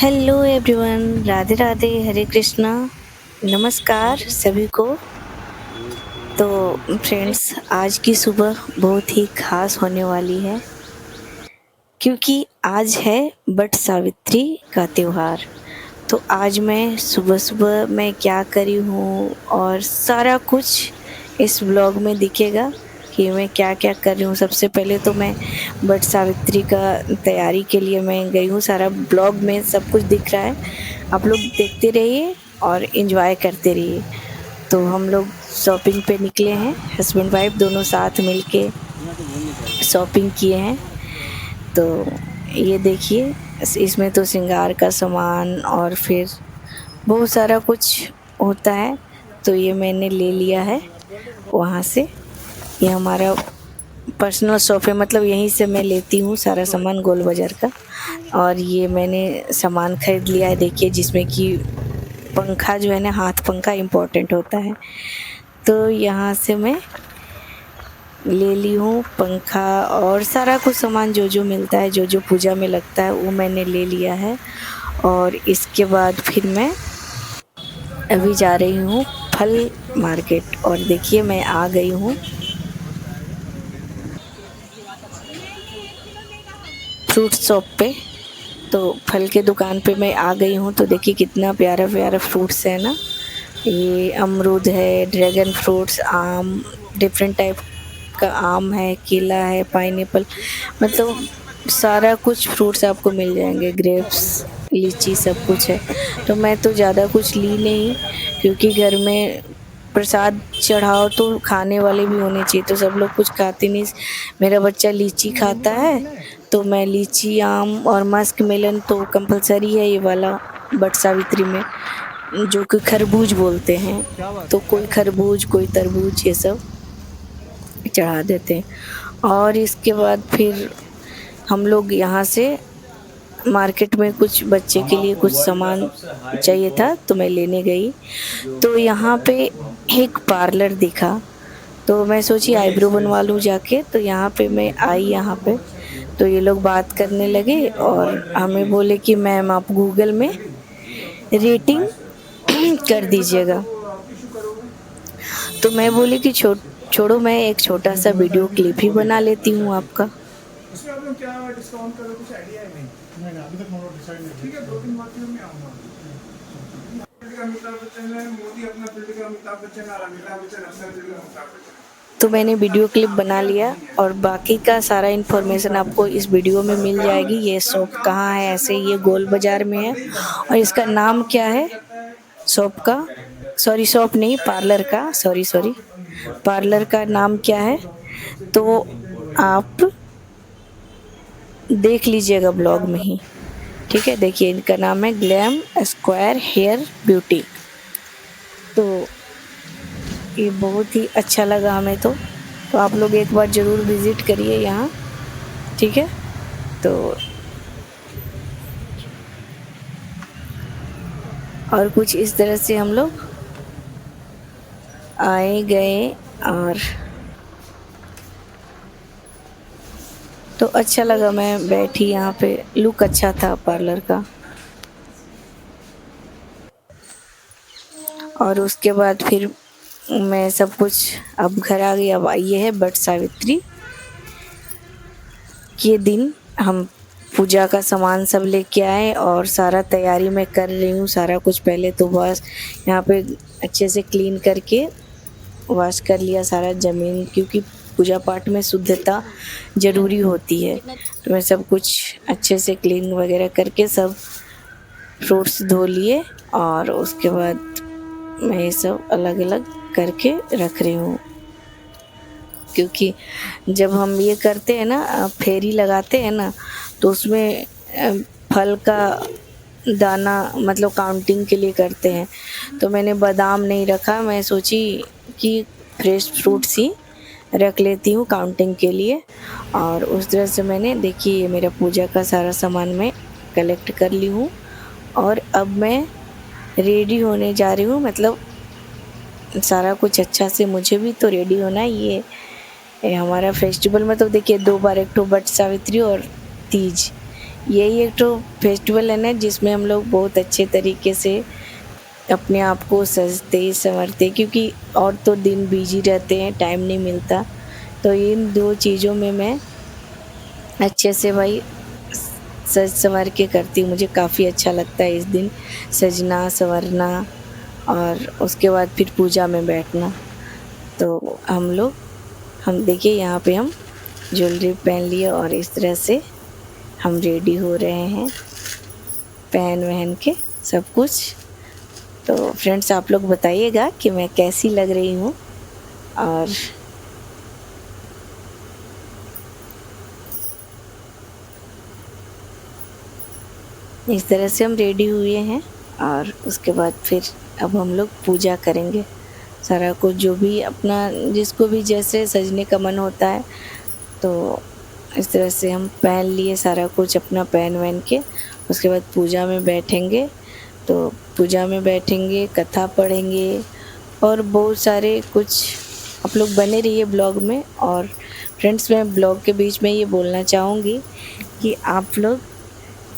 Hello everyone, Radhe Radhe, हरे कृष्णा, नमस्कार सभी को। तो फ्रेंड्स, आज की सुबह बहुत ही खास होने वाली है क्योंकि आज है बट सावित्री का त्योहार। तो आज मैं सुबह सुबह मैं क्या करी हूँ और सारा कुछ इस ब्लॉग में दिखेगा कि मैं क्या क्या कर रही हूँ। सबसे पहले तो मैं बट सावित्री का तैयारी के लिए मैं गई हूँ, सारा ब्लॉग में सब कुछ दिख रहा है। आप लोग देखते रहिए और एंजॉय करते रहिए। तो हम लोग शॉपिंग पे निकले हैं, हस्बैंड वाइफ दोनों साथ मिलके शॉपिंग किए हैं। तो ये देखिए, इसमें तो श्रृंगार का सामान और फिर बहुत सारा कुछ होता है। तो ये मैंने ले लिया है वहाँ से। ये हमारा पर्सनल शॉप है, मतलब यहीं से मैं लेती हूँ सारा सामान गोल बाज़ार का। और ये मैंने सामान खरीद लिया है, देखिए, जिसमें कि पंखा जो है ना, हाथ पंखा इम्पोर्टेंट होता है। तो यहाँ से मैं ले ली हूँ पंखा और सारा कुछ सामान जो जो मिलता है, जो जो पूजा में लगता है, वो मैंने ले लिया है। और इसके बाद फिर मैं अभी जा रही हूँ फल मार्केट। और देखिए, मैं आ गई हूँ फ्रूट शॉप पे। तो फल के दुकान पे मैं आ गई हूँ। तो देखिए कितना प्यारा प्यारा फ्रूट्स है ना। ये अमरूद है, ड्रैगन फ्रूट्स, आम, डिफरेंट टाइप का आम है, केला है, पाइनएप्पल, मतलब सारा कुछ फ्रूट्स आपको मिल जाएंगे, ग्रेप्स, लीची, सब कुछ है। तो मैं तो ज़्यादा कुछ ली नहीं क्योंकि घर में प्रसाद चढ़ाओ तो खाने वाले भी होने चाहिए। तो सब लोग कुछ खाते नहीं। मेरा बच्चा लीची खाता है, तो मैं लीची, आम और मस्क मेलन तो कंपलसरी है ये वाला बट सावित्री में, जो कि खरबूज बोलते हैं। तो कोई खरबूज, कोई तरबूज, ये सब चढ़ा देते हैं। और इसके बाद फिर हम लोग यहाँ से मार्केट में कुछ बच्चे के लिए कुछ सामान चाहिए था, तो मैं लेने गई। तो यहाँ पे एक पार्लर दिखा, तो मैं सोची आईब्रो बनवा लूँ जाके। तो यहाँ पे मैं आई, यहाँ पे तो ये लोग बात करने लगे और हमें बोले कि मैम आप गूगल में रेटिंग कर दीजिएगा। तो मैं बोली कि छोड़ो, मैं एक छोटा सा वीडियो क्लिप ही बना लेती हूँ आपका। उसमें आप लोग क्या डिस्काउंट करो, कुछ आइडिया है? नहीं अभी तक मोरो डिसाइड नहीं। ठीक है, 2-3 बार में आऊंगा। फील्ड का अमिताभ बच्चन है, मोदी अपना फील्ड का अमिताभ बच्चन और अमिताभ बच्चन अपना फील्ड का अमिताभ बच्चन। तो मैंने वीडियो क्लिप बना लिया और बाकी का सारा इन्फॉर्मेशन आपको इस वीडियो में मिल जाएगी। ये शॉप कहाँ है, ऐसे ये गोल बाज़ार में है। और इसका नाम क्या है शॉप का, सॉरी शॉप नहीं, पार्लर का, सॉरी सॉरी, पार्लर का नाम क्या है तो आप देख लीजिएगा ब्लॉग में ही। ठीक है, देखिए इनका नाम है ग्लैम स्क्वायर हेयर ब्यूटी। तो ये बहुत ही अच्छा लगा हमें। तो आप लोग एक बार ज़रूर विज़िट करिए यहाँ। ठीक है, तो और कुछ इस तरह से हम लोग आए गए। और तो अच्छा लगा, मैं बैठी यहाँ पे, लुक अच्छा था पार्लर का। और उसके बाद फिर मैं सब कुछ अब घर आ गई। अब ये है बट सावित्री के दिन हम पूजा का सामान सब लेके आए और सारा तैयारी मैं कर रही हूँ सारा कुछ। पहले तो बस यहाँ पे अच्छे से क्लीन करके वॉश कर लिया सारा ज़मीन, क्योंकि पूजा पाठ में शुद्धता ज़रूरी होती है। तो मैं सब कुछ अच्छे से क्लीन वगैरह करके सब फ्रूट्स धो लिए और उसके बाद मैं ये सब अलग अलग करके रख रही हूँ। क्योंकि जब हम ये करते हैं ना, फेरी लगाते हैं ना, तो उसमें फल का दाना मतलब काउंटिंग के लिए करते हैं। तो मैंने बादाम नहीं रखा, मैं सोची कि फ्रेश फ्रूट्स ही रख लेती हूँ काउंटिंग के लिए। और उस तरह से मैंने, देखिए, ये मेरा पूजा का सारा सामान मैं कलेक्ट कर ली हूँ। और अब मैं रेडी होने जा रही हूँ, मतलब सारा कुछ अच्छा से, मुझे भी तो रेडी होना है। ये हमारा फेस्टिवल में तो देखिए 2 बार, एक तो बट सावित्री और तीज, यही एक तो फेस्टिवल है ना जिसमें हम लोग बहुत अच्छे तरीके से अपने आप को सजते संवरते, क्योंकि और तो दिन बिजी रहते हैं, टाइम नहीं मिलता। तो इन 2 चीज़ों में मैं अच्छे से भाई सज संवर के करती हूँ। मुझे काफ़ी अच्छा लगता है इस दिन सजना संवरना और उसके बाद फिर पूजा में बैठना। तो हम देखिए यहाँ पे हम ज्वेलरी पहन लिए और इस तरह से हम रेडी हो रहे हैं पहन वहन के सब कुछ। तो फ्रेंड्स आप लोग बताइएगा कि मैं कैसी लग रही हूँ। और इस तरह से हम रेडी हुए हैं और उसके बाद फिर अब हम लोग पूजा करेंगे। सारा कुछ जो भी अपना जिसको भी जैसे सजने का मन होता है तो इस तरह से हम पहन लिए सारा कुछ अपना पहन वहन के। उसके बाद पूजा में बैठेंगे। तो पूजा में बैठेंगे, कथा पढ़ेंगे और बहुत सारे कुछ आप लोग बने रहिए ब्लॉग में। और फ्रेंड्स मैं ब्लॉग के बीच में ये बोलना चाहूँगी कि आप लोग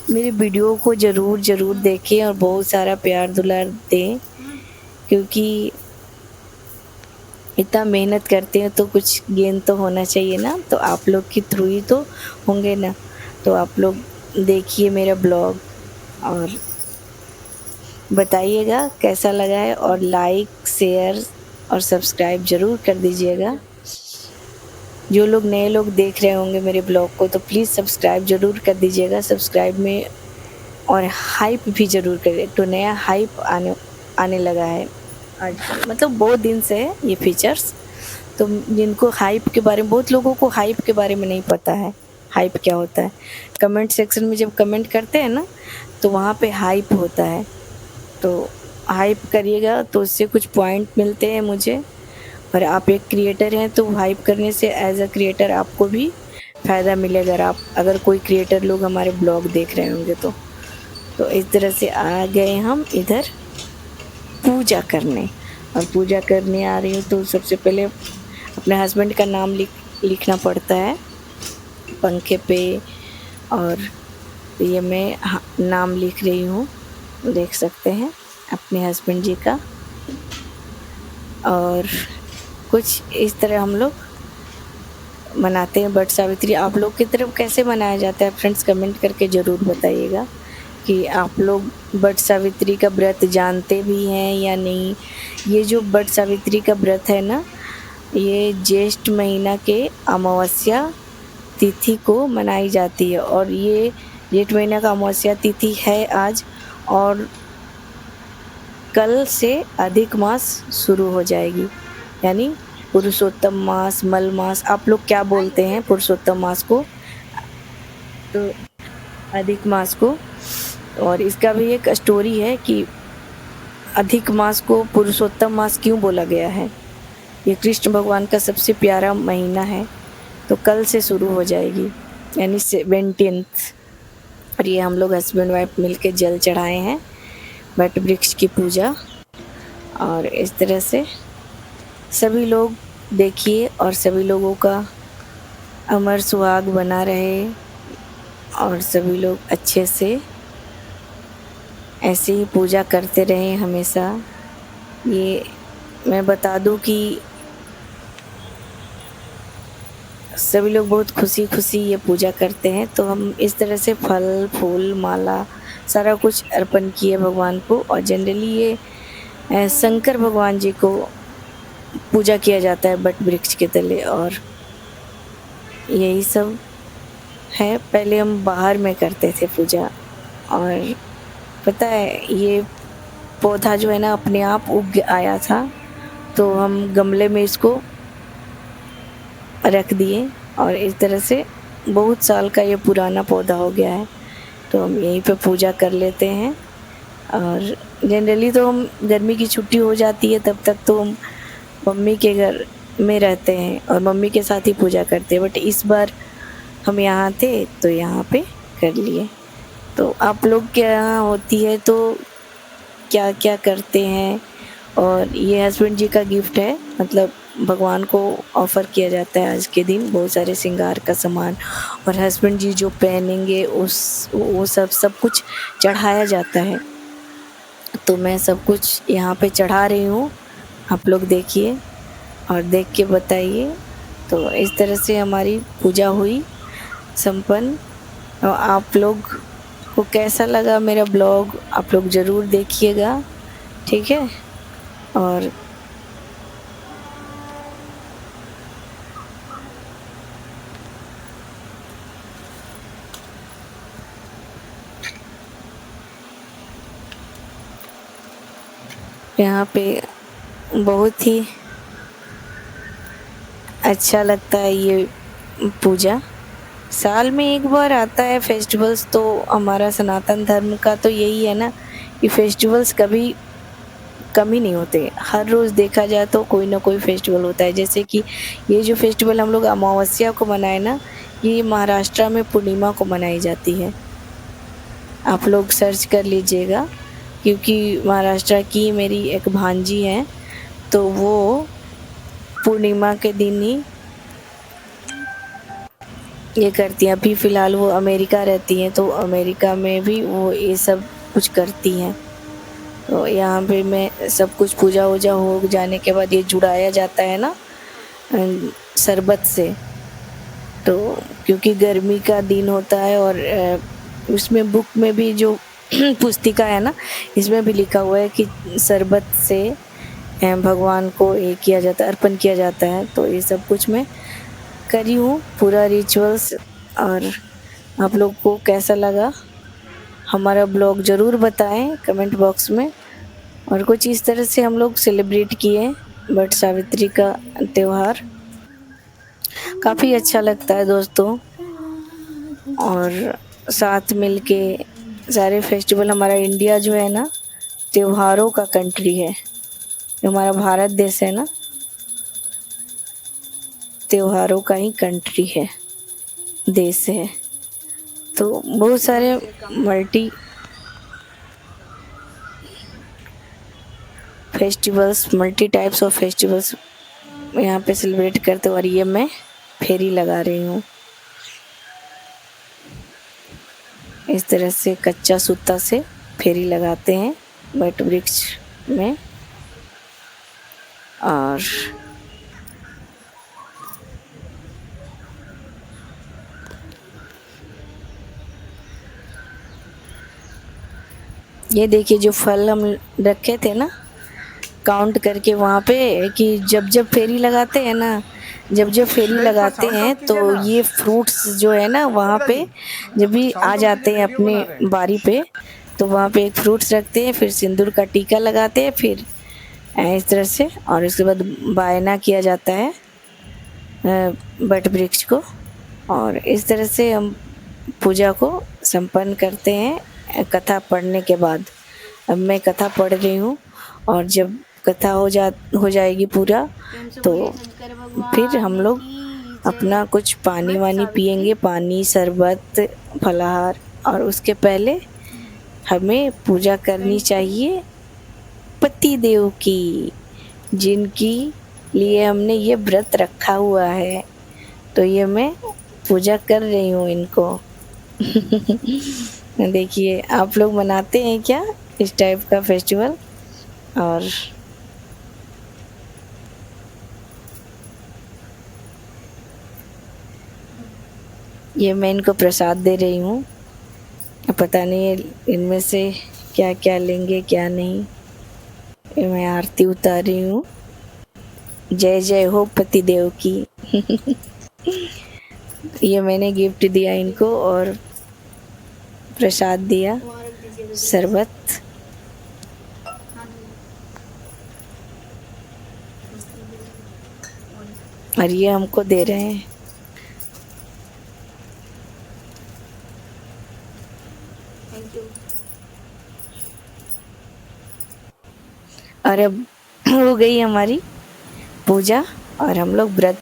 मेरी वीडियो को ज़रूर देखें और बहुत सारा प्यार दुलार दें, क्योंकि इतना मेहनत करते हैं तो कुछ गेन तो होना चाहिए ना। तो आप लोग के थ्रू ही तो होंगे ना। तो आप लोग देखिए मेरा ब्लॉग और बताइएगा कैसा लगा है और लाइक शेयर और सब्सक्राइब ज़रूर कर दीजिएगा। जो लोग नए लोग देख रहे होंगे मेरे ब्लॉग को तो प्लीज़ सब्सक्राइब ज़रूर कर दीजिएगा। सब्सक्राइब में और हाइप भी ज़रूर करें। तो नया हाइप आने लगा है आज, मतलब बहुत दिन से है ये फीचर्स। तो जिनको हाइप के बारे में, बहुत लोगों को हाइप के बारे में नहीं पता है हाइप क्या होता है। कमेंट सेक्शन में जब कमेंट करते हैं ना तो वहाँ पे हाइप होता है। तो हाइप करिएगा तो उससे कुछ पॉइंट मिलते हैं मुझे। और आप एक क्रिएटर हैं तो हाइप करने से एज अ क्रिएटर आपको भी फ़ायदा मिलेगा। अगर कोई क्रिएटर लोग हमारे ब्लॉग देख रहे होंगे तो इस तरह से आ गए हम इधर पूजा करने। और पूजा करने आ रही हूँ तो सबसे पहले अपने हस्बैंड का नाम लिखना पड़ता है पंखे पे। और ये मैं नाम लिख रही हूँ, देख सकते हैं अपने हस्बैंड जी का। और कुछ इस तरह हम लोग मनाते हैं वट सावित्री। आप लोग की तरफ कैसे मनाया जाता है फ्रेंड्स कमेंट करके ज़रूर बताइएगा कि आप लोग वट सावित्री का व्रत जानते भी हैं या नहीं। ये जो वट सावित्री का व्रत है ना, ये ज्येष्ठ महीना के अमावस्या तिथि को मनाई जाती है। और ये जेठ महीना का अमावस्या तिथि है आज, और कल से अधिक मास शुरू हो जाएगी, यानी पुरुषोत्तम मास, मल मास, आप लोग क्या बोलते हैं पुरुषोत्तम मास को तो अधिक मास को। और इसका भी एक स्टोरी है कि अधिक मास को पुरुषोत्तम मास क्यों बोला गया है। ये कृष्ण भगवान का सबसे प्यारा महीना है। तो कल से शुरू हो जाएगी यानी 17। और ये हम लोग हस्बैंड वाइफ मिलके जल चढ़ाए हैं वट वृक्ष की पूजा। और इस तरह से सभी लोग देखिए और सभी लोगों का अमर सुहाग बना रहे और सभी लोग अच्छे से ऐसे ही पूजा करते रहें हमेशा। ये मैं बता दूं कि सभी लोग बहुत खुशी खुशी ये पूजा करते हैं। तो हम इस तरह से फल फूल माला सारा कुछ अर्पण किए भगवान को। और जनरली ये शंकर भगवान जी को पूजा किया जाता है वट वृक्ष के तले। और यही सब है। पहले हम बाहर में करते थे पूजा, और पता है ये पौधा जो है ना अपने आप उग आया था, तो हम गमले में इसको रख दिए और इस तरह से बहुत साल का ये पुराना पौधा हो गया है। तो हम यहीं पे पूजा कर लेते हैं। और जनरली तो हम गर्मी की छुट्टी हो जाती है तब तक तो हम मम्मी के घर में रहते हैं और मम्मी के साथ ही पूजा करते हैं। बट इस बार हम यहाँ थे तो यहाँ पे कर लिए। तो आप लोग के यहाँ होती है तो क्या क्या करते हैं। और ये हस्बैंड जी का गिफ्ट है, मतलब भगवान को ऑफ़र किया जाता है आज के दिन, बहुत सारे श्रृंगार का सामान, और हस्बैंड जी जो पहनेंगे उस वो सब कुछ चढ़ाया जाता है। तो मैं सब कुछ यहाँ पे चढ़ा रही हूँ, आप लोग देखिए और देख के बताइए। तो इस तरह से हमारी पूजा हुई संपन्न। और आप लोग को कैसा लगा मेरा ब्लॉग, आप लोग ज़रूर देखिएगा, ठीक है। और यहाँ पे बहुत ही अच्छा लगता है ये पूजा। साल में एक बार आता है फेस्टिवल्स, तो हमारा सनातन धर्म का तो यही है ना कि फेस्टिवल्स कभी कम ही नहीं होते। हर रोज़ देखा जाए तो कोई ना कोई फेस्टिवल होता है। जैसे कि ये जो फेस्टिवल हम लोग अमावस्या को मनाए ना, ये महाराष्ट्र में पूर्णिमा को मनाई जाती है। आप लोग सर्च कर लीजिएगा, क्योंकि महाराष्ट्र की मेरी एक भांजी है, तो वो पूर्णिमा के दिन ही ये करती हैं। अभी फ़िलहाल वो अमेरिका रहती हैं, तो अमेरिका में भी वो ये सब कुछ करती हैं। तो यहाँ पे मैं सब कुछ पूजा वूजा हो जाने के बाद ये जुड़ाया जाता है ना शरबत से। तो क्योंकि गर्मी का दिन होता है, और उसमें बुक में भी जो पुस्तिका है ना, इसमें भी लिखा हुआ है कि शरबत से भगवान को ये किया जाता है, अर्पण किया जाता है। तो ये सब कुछ मैं करी हूँ पूरा रिचुअल्स। और आप लोग को कैसा लगा हमारा ब्लॉग ज़रूर बताएं कमेंट बॉक्स में। और कुछ इस तरह से हम लोग सेलिब्रेट किए वट सावित्री का त्यौहार। काफ़ी अच्छा लगता है दोस्तों, और साथ मिलके सारे फेस्टिवल। हमारा इंडिया जो है ना त्योहारों का कंट्री है, हमारा भारत देश है ना त्योहारों का ही कंट्री है, देश है। तो बहुत सारे मल्टी टाइप्स ऑफ फेस्टिवल्स यहाँ पे सेलिब्रेट करते हैं। और ये मैं फेरी लगा रही हूँ इस तरह से, कच्चा सूता से फेरी लगाते हैं वट वृक्ष में। और ये देखिए जो फल हम रखे थे ना काउंट करके वहाँ पे, कि जब जब फेरी लगाते हैं ना, जब जब फेरी लगाते हैं तो ये फ्रूट्स जो है ना वहाँ पे जब भी आ जाते हैं अपने बारी पे, तो वहाँ पे एक फ्रूट्स रखते हैं, फिर सिंदूर का टीका लगाते हैं, फिर इस तरह से। और उसके बाद बायना किया जाता है वट वृक्ष को। और इस तरह से हम पूजा को संपन्न करते हैं कथा पढ़ने के बाद। अब मैं कथा पढ़ रही हूँ, और जब कथा हो जाएगी पूरा, तो फिर हम लोग अपना कुछ पानी वानी पिएंगे, पानी शरबत फलाहार। और उसके पहले हमें पूजा करनी चाहिए पति देव की, जिनकी लिए हमने ये व्रत रखा हुआ है। तो ये मैं पूजा कर रही हूँ इनको। देखिए आप लोग मनाते हैं क्या इस टाइप का फेस्टिवल? और ये मैं इनको प्रसाद दे रही हूँ। पता नहीं इनमें से क्या क्या लेंगे क्या नहीं। ये मैं आरती उतार रही हूँ। जय जय हो पति देव की। ये मैंने गिफ्ट दिया इनको, और प्रसाद दिया शरबत। और ये हमको दे रहे हैं। और अब हो गई हमारी पूजा, और हम लोग व्रत